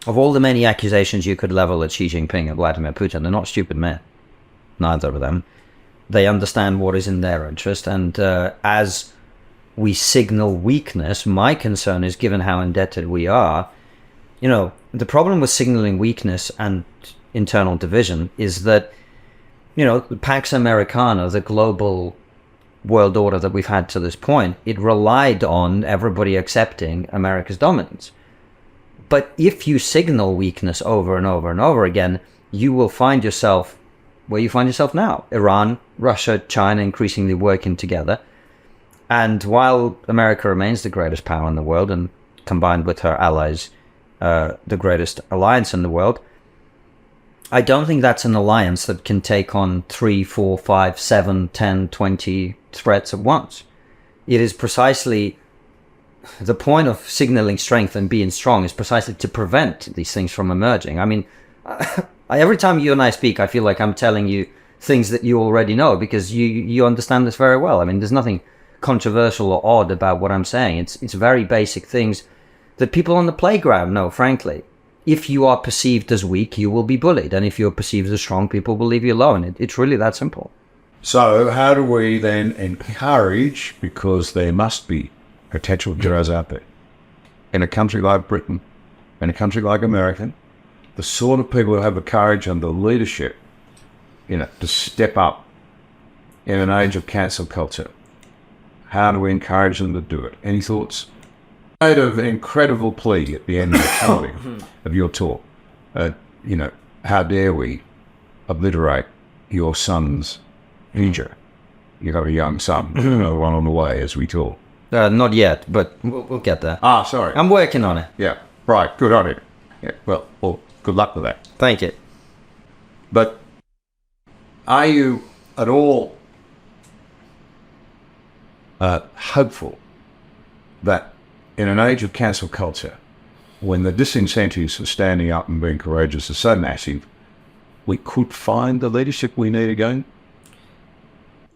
Of all the many accusations you could level at Xi Jinping and Vladimir Putin, they're not stupid men, neither of them. They understand what is in their interest, and as we signal weakness, my concern is, given how indebted we are, the problem with signaling weakness and internal division is that, the Pax Americana, the global world order that we've had to this point, it relied on everybody accepting America's dominance. But if you signal weakness over and over and over again, you will find yourself where you find yourself now. Iran, Russia, China increasingly working together. And while America remains the greatest power in the world, and combined with her allies, the greatest alliance in the world, I don't think that's an alliance that can take on 3, 4, 5, 7, 10, 20 threats at once. It is precisely the point of signaling strength and being strong is precisely to prevent these things from emerging. I mean, every time you and I speak, I feel like I'm telling you things that you already know, because you understand this very well. I mean, there's nothing controversial or odd about what I'm saying. It's very basic things that people on the playground know, frankly. If you are perceived as weak, you will be bullied. And if you're perceived as strong, people will leave you alone. It's really that simple. So how do we then encourage, because there must be potential heroes out there, in a country like Britain, in a country like America, the sort of people who have the courage and the leadership, to step up in an age of cancel culture? How do we encourage them to do it? Any thoughts? Made an incredible plea at the end of the topic of your talk. How dare we obliterate your son's future? You have a young son, one on the way as we talk. Not yet, but we'll get there. Sorry. I'm working on it. Yeah, right. Good on it. Yeah. Well, good luck with that. Thank you. But are you at all hopeful that in an age of cancel culture, when the disincentives for standing up and being courageous are so massive, we could find the leadership we need again?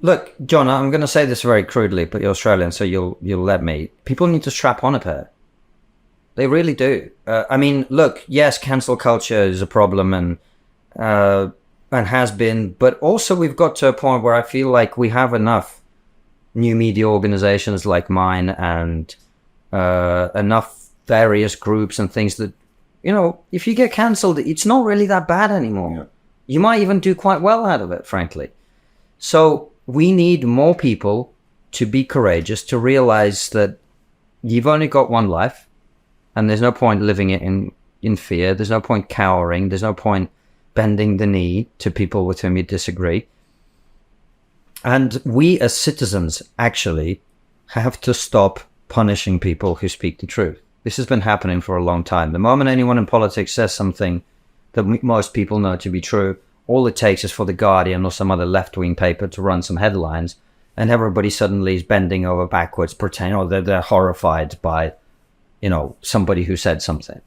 Look, John, I'm going to say this very crudely, but you're Australian, so you'll let me. People need to strap on a pair. They really do. I mean, look, yes, cancel culture is a problem and has been, but also we've got to a point where I feel like we have enough new media organizations like mine and enough various groups and things that, if you get cancelled, it's not really that bad anymore. Yeah. You might even do quite well out of it, frankly. So we need more people to be courageous, to realize that you've only got one life and there's no point living it in fear. There's no point cowering. There's no point bending the knee to people with whom you disagree. And we as citizens actually have to stop punishing people who speak the truth. This has been happening for a long time. The moment anyone in politics says something that most people know to be true, all it takes is for The Guardian or some other left-wing paper to run some headlines, and everybody suddenly is bending over backwards, pretending they're horrified by, somebody who said something.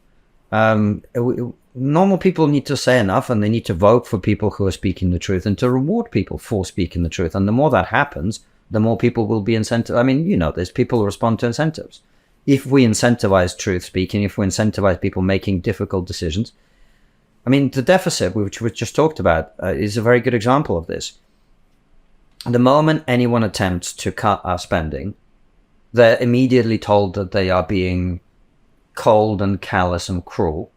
Normal people need to say enough, and they need to vote for people who are speaking the truth and to reward people for speaking the truth. And the more that happens, the more people will be incentivized. I mean, there's people who respond to incentives. If we incentivize truth speaking, if we incentivize people making difficult decisions, I mean, the deficit, which we just talked about, is a very good example of this. The moment anyone attempts to cut our spending, they're immediately told that they are being cold and callous and cruel.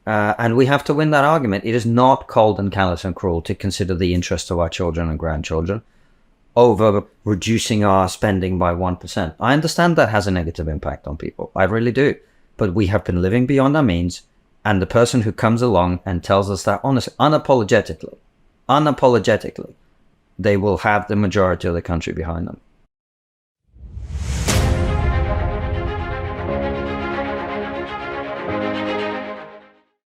And we have to win that argument. It is not cold and callous and cruel to consider the interests of our children and grandchildren over reducing our spending by 1%. I understand that has a negative impact on people. I really do. But we have been living beyond our means. And the person who comes along and tells us that honestly, unapologetically, they will have the majority of the country behind them.